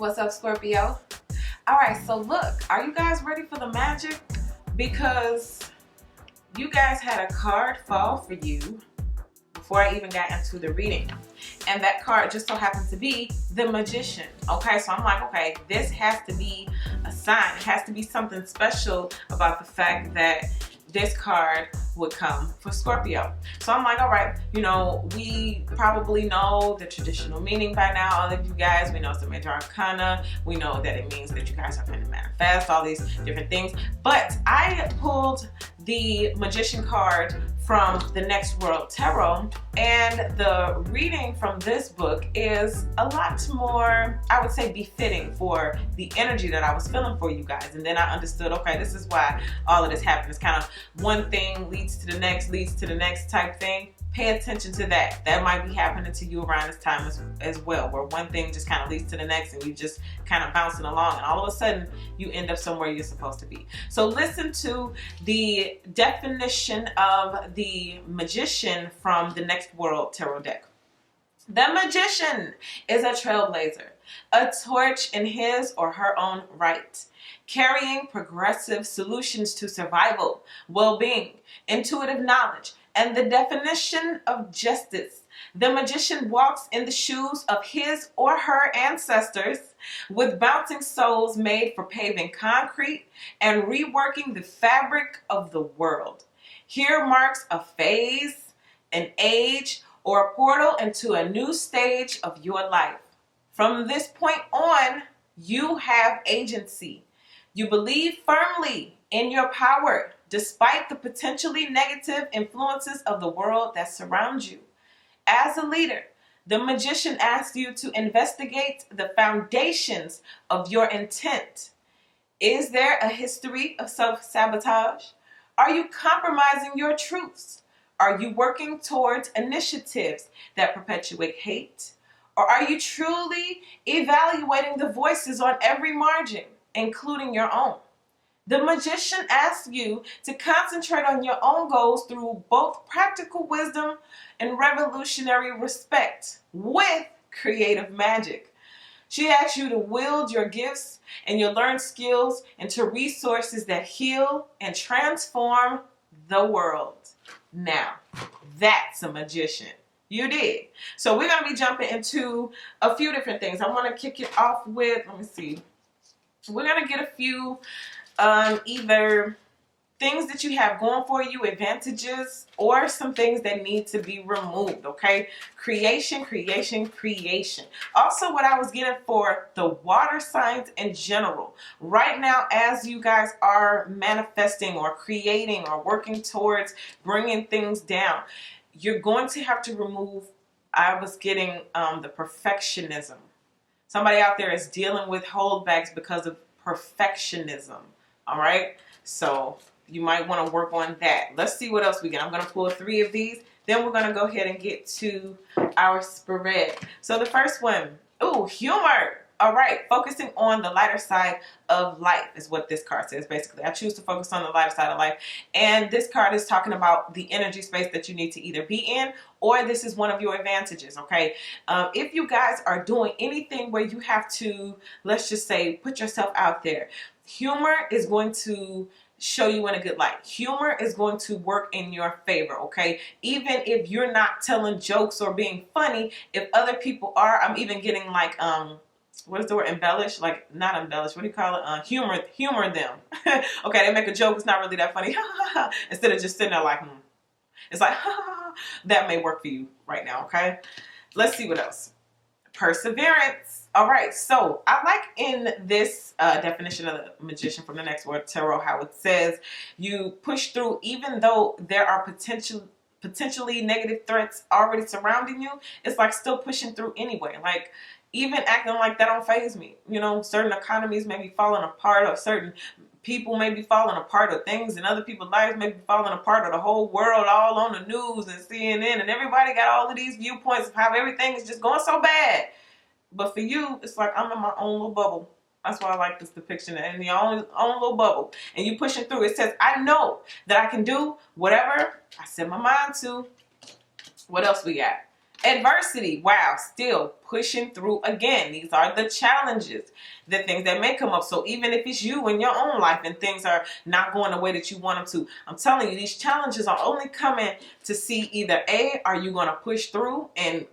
What's up, Scorpio? All right, so look, are you guys ready for the magic? Because you guys had a card fall for you before I even got into the reading. And that card just so happened to be the Magician. Okay, so I'm like, okay, this has to be a sign. It has to be something special about the fact that this card would come for Scorpio. So I'm like, all right, you know, we probably know the traditional meaning by now. All of you guys, we know it's the major arcana. We know that it means that you guys are going to manifest all these different things. But I pulled the Magician card from the Next World Tarot, and the reading from this book is a lot more, I would say, befitting for the energy that I was feeling for you guys. And then I understood, okay, this is why all of this happened. It's kind of one thing leads to the next type thing. Pay attention to that. That might be happening to you around this time as well, where one thing just kind of leads to the next and you just kind of bouncing along, and all of a sudden you end up somewhere you're supposed to be. So listen to the definition of the Magician from the Next World Tarot deck. The Magician is a trailblazer, a torch in his or her own right, carrying progressive solutions to survival, well-being, intuitive knowledge, and the definition of justice. The Magician walks in the shoes of his or her ancestors, with bouncing soles made for paving concrete and reworking the fabric of the world. Here marks a phase, an age, or a portal into a new stage of your life. From this point on, you have agency. You believe firmly in your power, despite the potentially negative influences of the world that surrounds you. As a leader, the Magician asks you to investigate the foundations of your intent. Is there a history of self-sabotage? Are you compromising your truths? Are you working towards initiatives that perpetuate hate? Or are you truly evaluating the voices on every margin, including your own? The Magician asks you to concentrate on your own goals through both practical wisdom and revolutionary respect with creative magic. She asks you to wield your gifts and your learned skills into resources that heal and transform the world. Now, that's a Magician. You did. So we're going to be jumping into a few different things. I want to kick it off with, let me see. We're going to get a few either things that you have going for you, advantages, or some things that need to be removed, okay? Creation. Also, what I was getting for the water signs in general. Right now, as you guys are manifesting or creating or working towards bringing things down, you're going to have to remove, I was getting the perfectionism. Somebody out there is dealing with holdbacks because of perfectionism. All right, so you might want to work on that. Let's see what else we get. I'm going to pull 3 of these. Then we're going to go ahead and get to our spread. So the first one, humor. All right, focusing on the lighter side of life is what this card says. Basically, I choose to focus on the lighter side of life. And this card is talking about the energy space that you need to either be in, or this is one of your advantages, okay? If you guys are doing anything where you have to, let's just say, put yourself out there, humor is going to show you in a good light. Humor is going to work in your favor, okay? Even if you're not telling jokes or being funny, if other people are, I'm even getting like, what is the word? Embellish? Like, not embellish. What do you call it? Humor them. Okay, they make a joke. It's not really that funny. Instead of just sitting there like, It's like, that may work for you right now, okay? Let's see what else. Perseverance. All right, so I like in this definition of the Magician from the Next World Tarot how it says you push through even though there are potentially negative threats already surrounding you. It's like still pushing through anyway. Like, even acting like that don't faze me. You know, certain economies may be falling apart, or certain people may be falling apart, or things in other people's lives may be falling apart, or the whole world all on the news and CNN, and everybody got all of these viewpoints of how everything is just going so bad. But for you, it's like I'm in my own little bubble. That's why I like this depiction, in your own little bubble. And you pushing through. It says, I know that I can do whatever I set my mind to. What else we got? Adversity, wow, still pushing through again. These are the challenges, the things that may come up. So even if it's you in your own life and things are not going the way that you want them to, I'm telling you, these challenges are only coming to see either A, are you going to push through and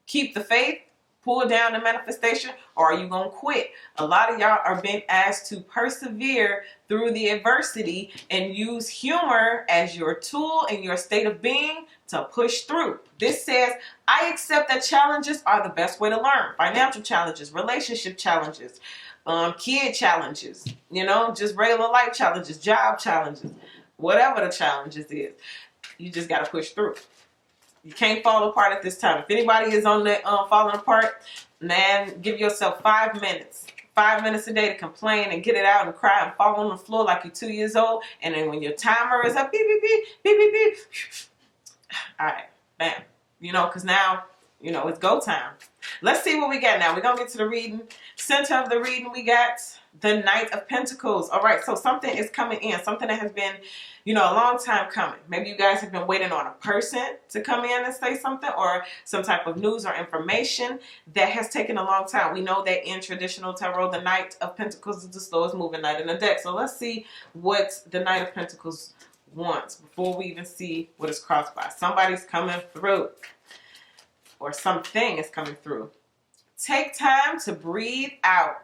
keep the faith, pull down the manifestation, or are you going to quit? A lot of y'all are being asked to persevere through the adversity and use humor as your tool in your state of being to push through. This says, I accept that challenges are the best way to learn. Financial challenges, relationship challenges, kid challenges, you know, just regular life challenges, job challenges, whatever the challenges is. You just got to push through. You can't fall apart at this time. If anybody is on the falling apart, man, give yourself 5 minutes. 5 minutes a day to complain and get it out and cry and fall on the floor like you're 2 years old. And then when your timer is up, beep, beep, beep, beep, beep, beep. All right, bam. You know, because now, you know, it's go time. Let's see what we got now. We're going to get to the reading. Center of the reading, we got the Knight of Pentacles. All right, so something is coming in. Something that has been, you know, a long time coming. Maybe you guys have been waiting on a person to come in and say something, or some type of news or information that has taken a long time. We know that in traditional tarot, the Knight of Pentacles is the slowest moving knight in the deck. So let's see what the Knight of Pentacles wants before we even see what is crossed by. Somebody's coming through, or something is coming through. Take time to breathe out.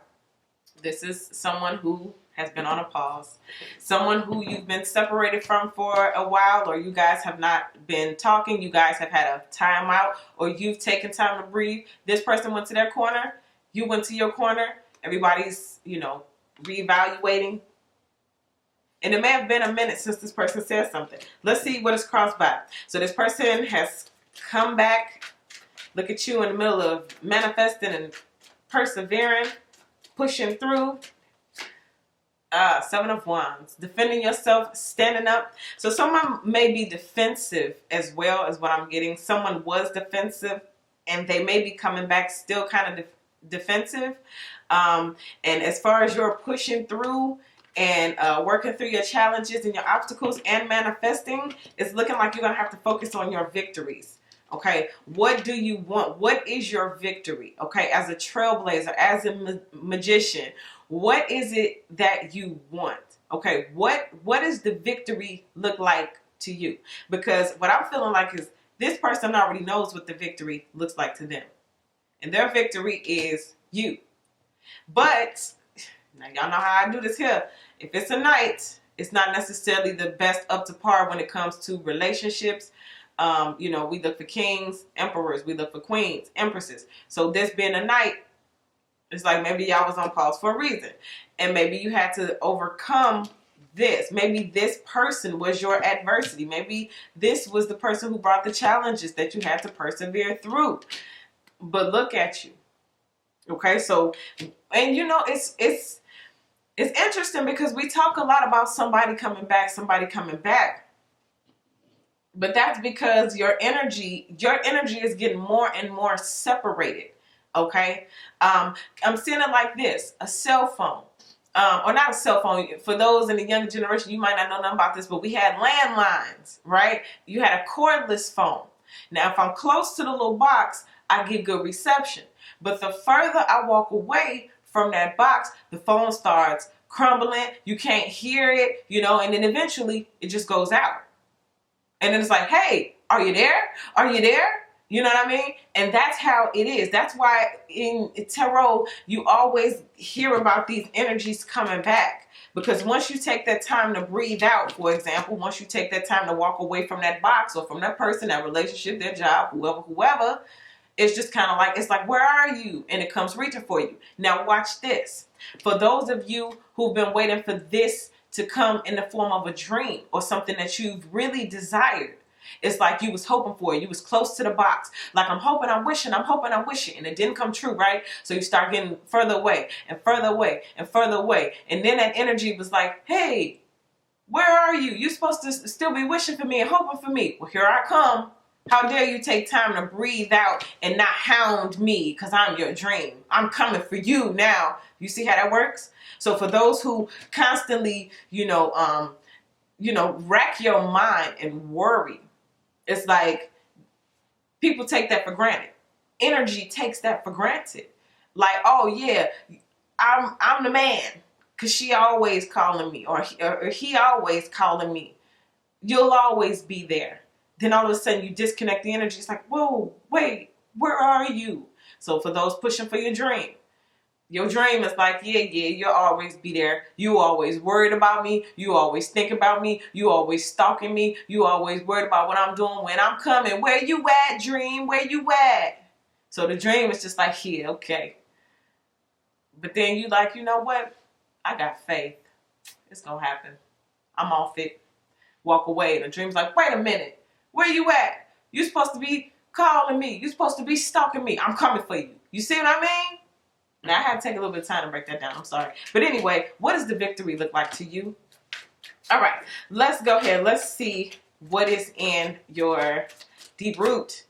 This is someone who has been on a pause. Someone who you've been separated from for a while, or you guys have not been talking. You guys have had a time out, or you've taken time to breathe. This person went to their corner. You went to your corner. Everybody's, you know, reevaluating. And it may have been a minute since this person said something. Let's see what is crossed by. So this person has come back. Look at you in the middle of manifesting and persevering, pushing through. 7 of Wands. Defending yourself, standing up. So someone may be defensive as well as what I'm getting. Someone was defensive and they may be coming back still kind of defensive. And as far as you're pushing through and working through your challenges and your obstacles and manifesting, it's looking like you're going to have to focus on your victories. Okay, what do you want? What is your victory? Okay, as a trailblazer, as a magician, what is it that you want? Okay, what does the victory look like to you? Because what I'm feeling like is this person already knows what the victory looks like to them. And their victory is you. But now y'all know how I do this here. If it's a knight, it's not necessarily the best up to par when it comes to relationships. You know, we look for kings, emperors. We look for queens, empresses. So this being a knight, it's like maybe y'all was on pause for a reason. And maybe you had to overcome this. Maybe this person was your adversity. Maybe this was the person who brought the challenges that you had to persevere through. But look at you. Okay, so, and you know, it's interesting because we talk a lot about somebody coming back. But that's because your energy is getting more and more separated. Okay. I'm seeing it like this, a cell phone, or not a cell phone. For those in the younger generation, you might not know nothing about this, but we had landlines, right? You had a cordless phone. Now, if I'm close to the little box, I get good reception. But the further I walk away from that box, the phone starts crumbling. You can't hear it, you know, and then eventually it just goes out. And then it's like, hey, are you there? Are you there? You know what I mean? And that's how it is. That's why in tarot, you always hear about these energies coming back. Because once you take that time to breathe out, for example, once you take that time to walk away from that box or from that person, that relationship, their job, whoever, it's just kind of like, it's like, where are you? And it comes reaching for you. Now watch this. For those of you who've been waiting for this to come in the form of a dream or something that you've really desired. It's like you was hoping for it. You was close to the box. Like, I'm hoping, I'm wishing, and it didn't come true, right? So you start getting further away and further away and further away. And then that energy was like, hey, where are you? You're supposed to still be wishing for me and hoping for me. Well, here I come. How dare you take time to breathe out and not hound me because I'm your dream. I'm coming for you now. You see how that works? So for those who constantly, rack your mind and worry, it's like People take that for granted. Energy takes that for granted. Like, oh yeah, I'm the man, cause she always calling me, or he always calling me. You'll always be there. Then all of a sudden you disconnect the energy. It's like, whoa, wait, where are you? So for those pushing for your dream is like, yeah, you'll always be there. You always worried about me. You always think about me. You always stalking me. You always worried about what I'm doing, when I'm coming. Where you at, dream? Where you at? So the dream is just like, yeah, okay. But then you like, you know what? I got faith. It's going to happen. I'm off it. Walk away. And the dream's like, wait a minute. Where you at? You supposed to be calling me. You supposed to be stalking me. I'm coming for you. You see what I mean? Now, I had to take a little bit of time to break that down. I'm sorry. But anyway, what does the victory look like to you? All right. Let's go ahead. Let's see what is in your deep root.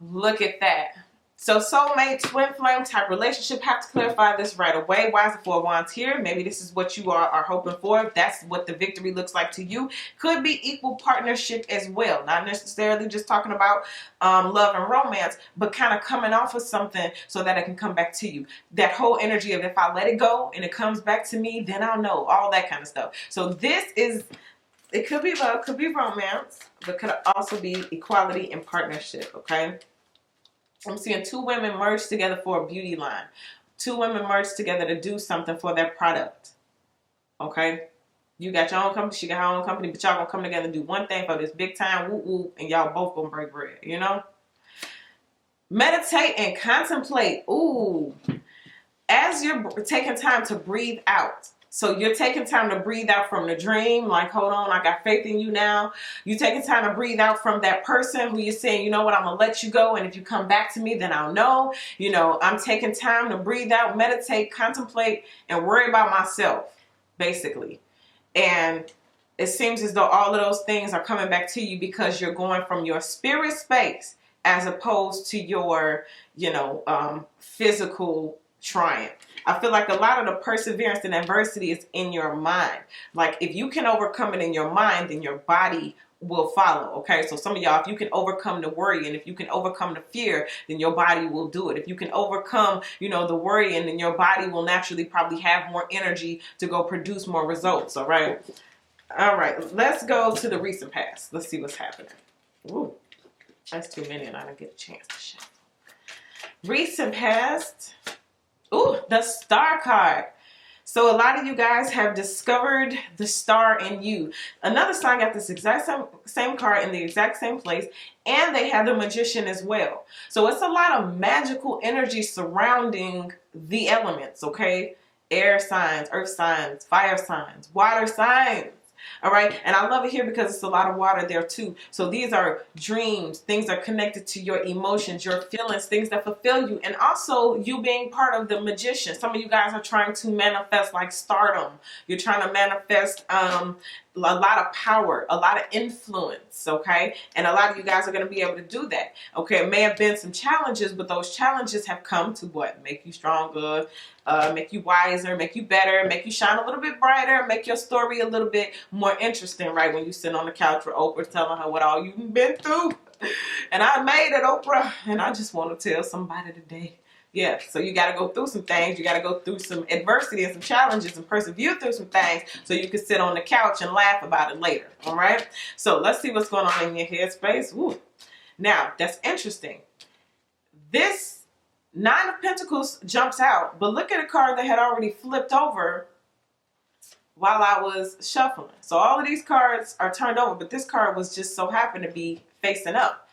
Look at that. So soulmate, twin flame type relationship, have to clarify this right away. Why is the Four of Wands here? Maybe this is what you are hoping for. That's what the victory looks like to you. Could be equal partnership as well. Not necessarily just talking about love and romance, but kind of coming off of something so that it can come back to you. That whole energy of if I let it go and it comes back to me, then I'll know. All that kind of stuff. So this is, it could be love, could be romance, but could also be equality and partnership, okay? I'm seeing two women merge together for a beauty line. Two women merge together to do something for their product. Okay? You got your own company, she got her own company, but y'all gonna come together and do one thing for this big time, woo woo, and y'all both gonna break bread, you know? Meditate and contemplate. Ooh. As you're taking time to breathe out. So you're taking time to breathe out from the dream, like, hold on, I got faith in you now. You're taking time to breathe out from that person who you're saying, you know what, I'm going to let you go. And if you come back to me, then I'll know. You know, I'm taking time to breathe out, meditate, contemplate, and worry about myself, basically. And it seems as though all of those things are coming back to you because you're going from your spirit space as opposed to your, you know, physical triumph. I feel like a lot of the perseverance and adversity is in your mind. Like if you can overcome it in your mind, then your body will follow. Okay. So some of y'all, if you can overcome the worry and if you can overcome the fear, then your body will do it. If you can overcome, you know, the worry, and then your body will naturally probably have more energy to go produce more results. All right. All right. Let's go to the recent past. Let's see what's happening. Ooh, that's too many and I don't get a chance to shuffle. Recent past. Ooh, the Star card. So a lot of you guys have discovered the star in you. Another sign got this exact same card in the exact same place, and they have the Magician as well. So it's a lot of magical energy surrounding the elements, okay? Air signs, earth signs, fire signs, water signs. All right. And I love it here because it's a lot of water there too. So these are dreams. Things are connected to your emotions, your feelings, things that fulfill you. And also you being part of the Magician. Some of you guys are trying to manifest like stardom. You're trying to manifest a lot of power, a lot of influence. Okay. And a lot of you guys are going to be able to do that. Okay. It may have been some challenges, but those challenges have come to what? Make you stronger, make you wiser, make you better, make you shine a little bit brighter, make your story a little bit more interesting, right? When you sit on the couch with Oprah telling her what all you've been through. And I made it, Oprah. And I just want to tell somebody today. Yeah, so you got to go through some things. You got to go through some adversity and some challenges and persevere through some things so you can sit on the couch and laugh about it later, all right? So let's see what's going on in your headspace. Ooh. Now, that's interesting. This Nine of Pentacles jumps out, but look at a card that had already flipped over while I was shuffling. So all of these cards are turned over, but this card was just so happened to be facing up.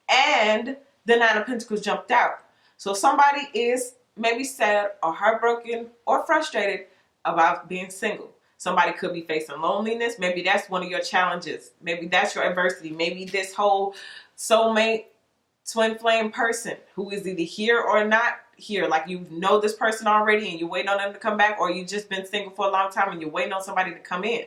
And the Nine of Pentacles jumped out. So somebody is maybe sad or heartbroken or frustrated about being single. Somebody could be facing loneliness. Maybe that's one of your challenges. Maybe that's your adversity. Maybe this whole soulmate, twin flame person who is either here or not here. Like you know this person already and you're waiting on them to come back, or you just been single for a long time and you're waiting on somebody to come in.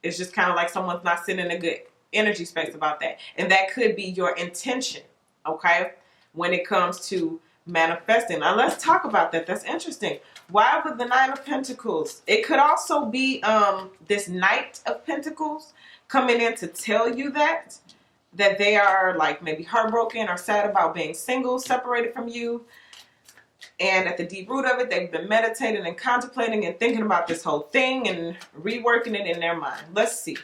It's just kind of like someone's not sitting in a good energy space about that. And that could be your intention, okay, when it comes to manifesting. Now let's talk about that. That's interesting. Why with the Nine of Pentacles? It could also be this Knight of Pentacles coming in to tell you that that they are like maybe heartbroken or sad about being single, separated from you. And at the deep root of it, they've been meditating and contemplating and thinking about this whole thing and reworking it in their mind. Let's see.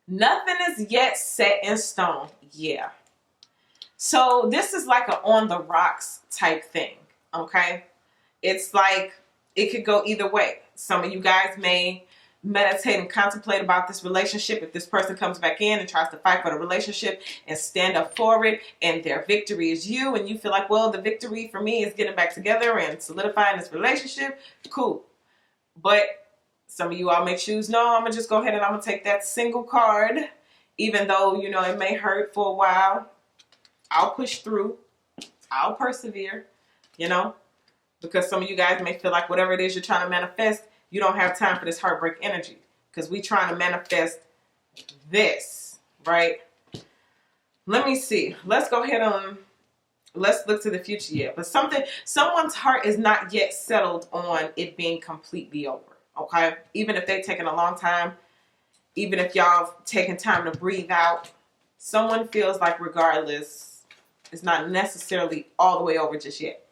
Nothing is yet set in stone. Yeah. So this is like an on the rocks type thing. Okay. It's like it could go either way. Some of you guys may meditate and contemplate about this relationship. If this person comes back in and tries to fight for the relationship and stand up for it, and their victory is you, and you feel like, well, the victory for me is getting back together and solidifying this relationship, cool. But some of you all may choose, no, I'm gonna just go ahead and I'm gonna take that single card, even though, you know, it may hurt for a while. I'll push through, I'll persevere, you know, because some of you guys may feel like whatever it is you're trying to manifest, you don't have time for this heartbreak energy, because we're trying to manifest this, right? Let me see. Let's go ahead and let's look to the future yet. But someone's heart is not yet settled on it being completely over, okay? Even if they've taken a long time, even if y'all have taken time to breathe out, someone feels like regardless, it's not necessarily all the way over just yet.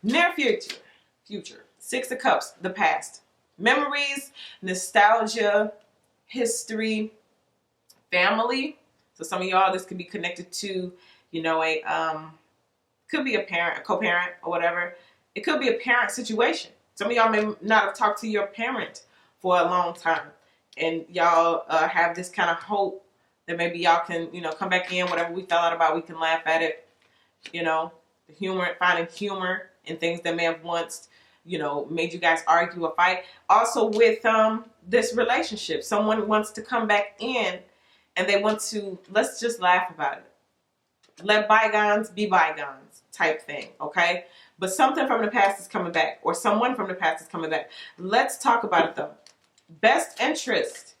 Near future. Six of Cups, the past. Memories, nostalgia, history, family. So some of y'all, this could be connected to, you know, could be a parent, a co-parent, or whatever. It could be a parent situation. Some of y'all may not have talked to your parent for a long time, and y'all have this kind of hope that maybe y'all can, you know, come back in. Whatever we fell out about, we can laugh at it. You know, the humor, finding humor in things that may have once, you know, made you guys argue or fight. Also with this relationship, someone wants to come back in and they want to, let's just laugh about it. Let bygones be bygones type thing, okay? But something from the past is coming back, or someone from the past is coming back. Let's talk about it though. Best interest.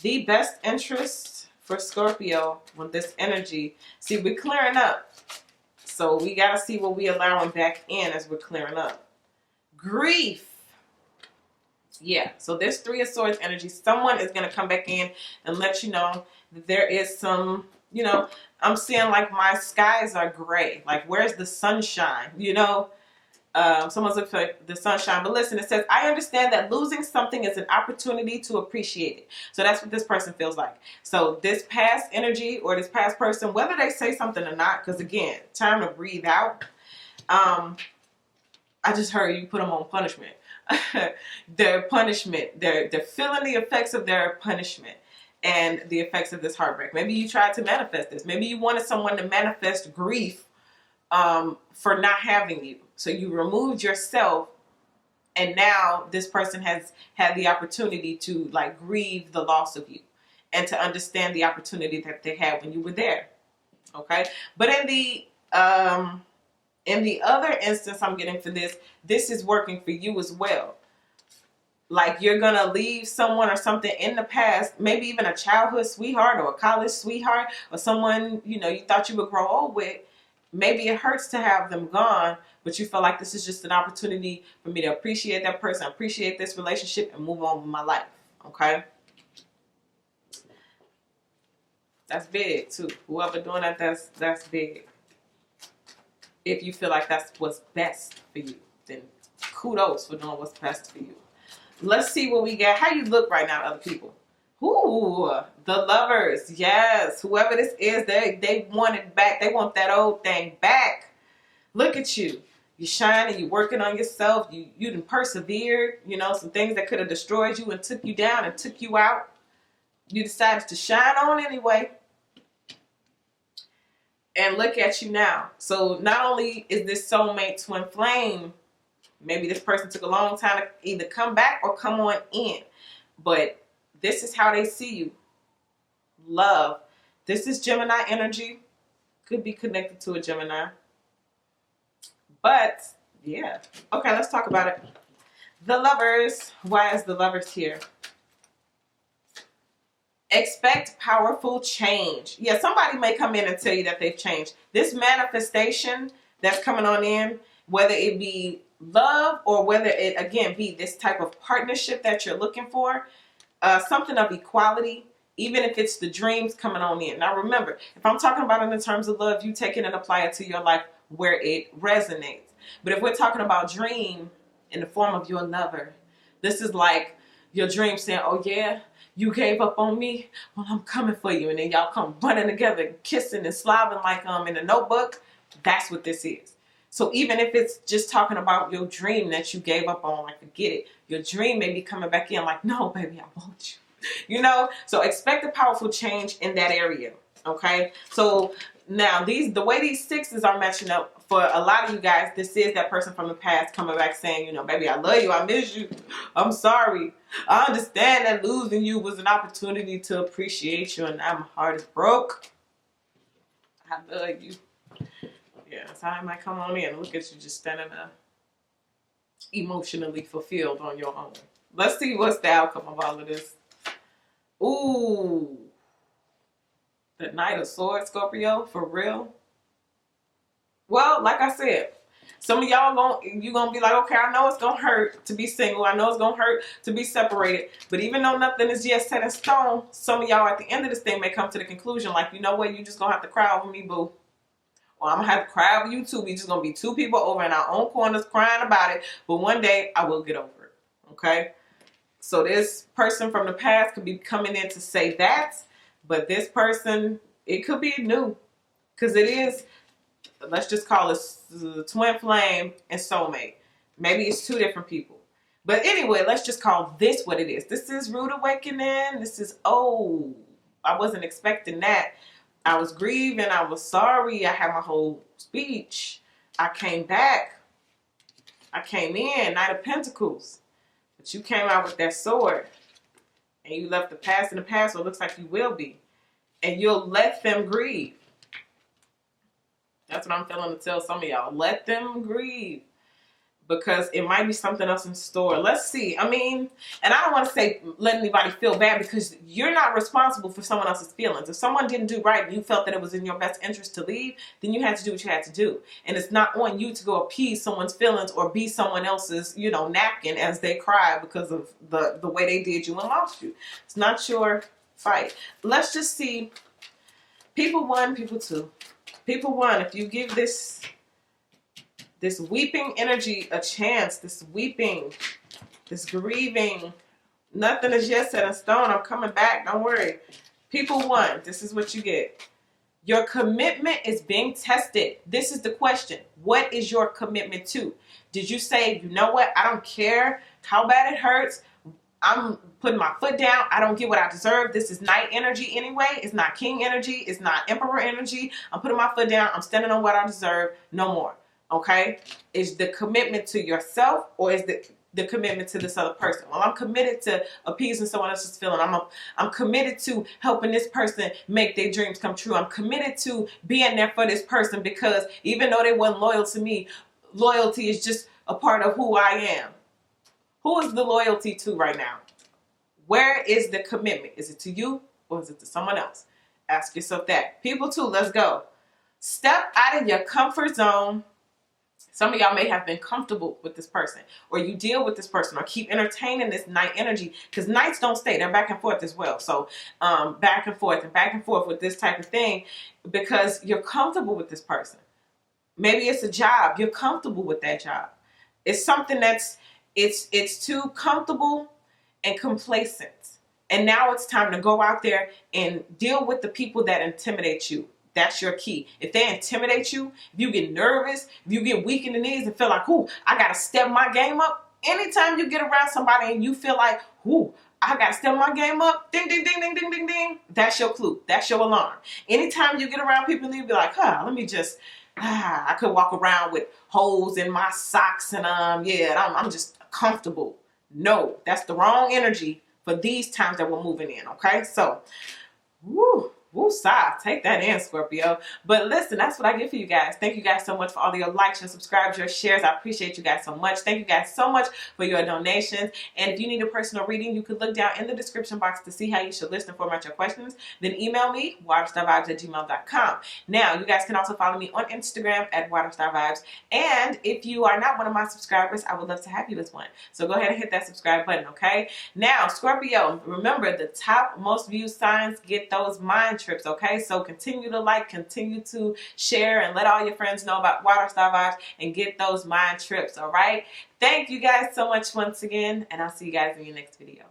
The best interest for Scorpio with this energy. See, we're clearing up. So we got to see what we're allowing back in as we're clearing up. Grief. Yeah, so there's Three of Swords energy. Someone is going to come back in and let you know that there is some, you know, I'm seeing like my skies are gray. Like, where's the sunshine? You know, someone's looking for the sunshine. But listen, it says, I understand that losing something is an opportunity to appreciate it. So that's what this person feels like. So this past energy or this past person, whether they say something or not, because again, time to breathe out. I just heard you put them on punishment. Their punishment, they're feeling the effects of their punishment and the effects of this heartbreak. Maybe you tried to manifest this. Maybe you wanted someone to manifest grief for not having you. So you removed yourself, and now this person has had the opportunity to like grieve the loss of you and to understand the opportunity that they had when you were there. Okay. But in the other instance I'm getting for this is working for you as well. Like, you're going to leave someone or something in the past, maybe even a childhood sweetheart or a college sweetheart or someone, you know, you thought you would grow old with. Maybe it hurts to have them gone, but you feel like this is just an opportunity for me to appreciate that person, appreciate this relationship, and move on with my life. Okay? That's big, too. Whoever doing that, that's big. If you feel like that's what's best for you, then kudos for doing what's best for you. Let's see what we got. How you look right now to other people? Ooh, the Lovers. Yes. Whoever this is, they want it back. They want that old thing back. Look at you. You're shining. You're working on yourself. You done persevered. You know, some things that could have destroyed you and took you down and took you out. You decided to shine on anyway. And look at you now. So not only is this soulmate twin flame, maybe this person took a long time to either come back or come on in. But this is how they see you. Love. This is Gemini energy. Could be connected to a Gemini. But, yeah. Okay, let's talk about it. The Lovers. Why is the Lovers here? Expect powerful change. Yeah, somebody may come in and tell you that they've changed. This manifestation that's coming on in, whether it be love or whether it, again, be this type of partnership that you're looking for, something of equality, even if it's the dreams coming on in. Now remember, if I'm talking about it in terms of love, you take it and apply it to your life where it resonates. But if we're talking about dream in the form of your lover, this is like your dream saying, oh yeah, you gave up on me? Well, I'm coming for you. And then y'all come running together, kissing and slobbing like in a Notebook. That's what this is. So even if it's just talking about your dream that you gave up on, like forget it, your dream may be coming back in like, no, baby, I want you. You know? So expect a powerful change in that area. Okay? So now the way these sixes are matching up for a lot of you guys, this is that person from the past coming back saying, you know, baby, I love you. I miss you. I'm sorry. I understand that losing you was an opportunity to appreciate you, and now my heart is broke. I love you. Yeah, so I might come on in and look at you just standing there emotionally fulfilled on your own. Let's see what's the outcome of all of this. Ooh. The Knight of Swords, Scorpio, for real. Well, like I said, some of y'all you're gonna be like, okay, I know it's gonna hurt to be single. I know it's gonna hurt to be separated. But even though nothing is yet set in stone, some of y'all at the end of this thing may come to the conclusion, like, you know what, you just gonna have to cry over me, boo. Or I'm gonna have to cry over you too. We just gonna be two people over in our own corners crying about it. But one day I will get over it. Okay? So this person from the past could be coming in to say that, but this person, it could be new. Because it is, let's just call it twin flame and soulmate. Maybe it's two different people. But anyway, let's just call this what it is. This is rude awakening. This is, oh, I wasn't expecting that. I was grieving. I was sorry. I had my whole speech. I came back. I came in, Knight of Pentacles. But you came out with that sword. And you left the past in the past, so it looks like you will be. And you'll let them grieve. That's what I'm feeling to tell some of y'all. Let them grieve. Because it might be something else in store. Let's see. I mean, and I don't want to say let anybody feel bad, because you're not responsible for someone else's feelings. If someone didn't do right and you felt that it was in your best interest to leave, then you had to do what you had to do. And it's not on you to go appease someone's feelings or be someone else's, you know, napkin as they cry because of the way they did you and lost you. It's not your fight. Let's just see. People one, people two. People one, if you give this weeping energy a chance, this weeping, this grieving, nothing is yet set in stone. I'm coming back. Don't worry. People one, this is what you get. Your commitment is being tested. This is the question. What is your commitment to? Did you say, you know what? I don't care how bad it hurts. I'm putting my foot down. I don't get what I deserve. This is Knight energy anyway. It's not King energy. It's not Emperor energy. I'm putting my foot down. I'm standing on what I deserve. No more. Okay? Is the commitment to yourself, or is the commitment to this other person? Well, I'm committed to appeasing someone else's feeling. I'm committed to helping this person make their dreams come true. I'm committed to being there for this person, because even though they weren't loyal to me, loyalty is just a part of who I am. Who is the loyalty to right now? Where is the commitment? Is it to you, or is it to someone else? Ask yourself that. People two, let's go. Step out of your comfort zone. Some of y'all may have been comfortable with this person, or you deal with this person, or keep entertaining this Knight energy, because Knights don't stay. They're back and forth as well. So back and forth with this type of thing, because you're comfortable with this person. Maybe it's a job. You're comfortable with that job. It's something that's, it's too comfortable and complacent. And now it's time to go out there and deal with the people that intimidate you. That's your key. If they intimidate you, if you get nervous, if you get weak in the knees and feel like, ooh, I got to step my game up. Anytime you get around somebody and you feel like, ooh, I got to step my game up, ding, ding, ding, ding, ding, ding, ding. That's your clue. That's your alarm. Anytime you get around people and you be like, let me just, I could walk around with holes in my socks and I'm just comfortable. No, that's the wrong energy for these times that we're moving in. Okay. So, woo. Woo-sa, take that in, Scorpio. But listen, that's what I get for you guys. Thank you guys so much for all your likes, your subscribes, your shares. I appreciate you guys so much. Thank you guys so much for your donations. And if you need a personal reading, you could look down in the description box to see how you should list and format your questions. Then email me, waterstarvibes@gmail.com. Now, you guys can also follow me on Instagram at waterstarvibes. And if you are not one of my subscribers, I would love to have you as one. So go ahead and hit that subscribe button, okay? Now, Scorpio, remember the top most viewed signs get those mind trips, okay? So continue to like, continue to share, and let all your friends know about Water Star Vibes and get those mind trips, all right? Thank you guys so much once again, and I'll see you guys in your next video.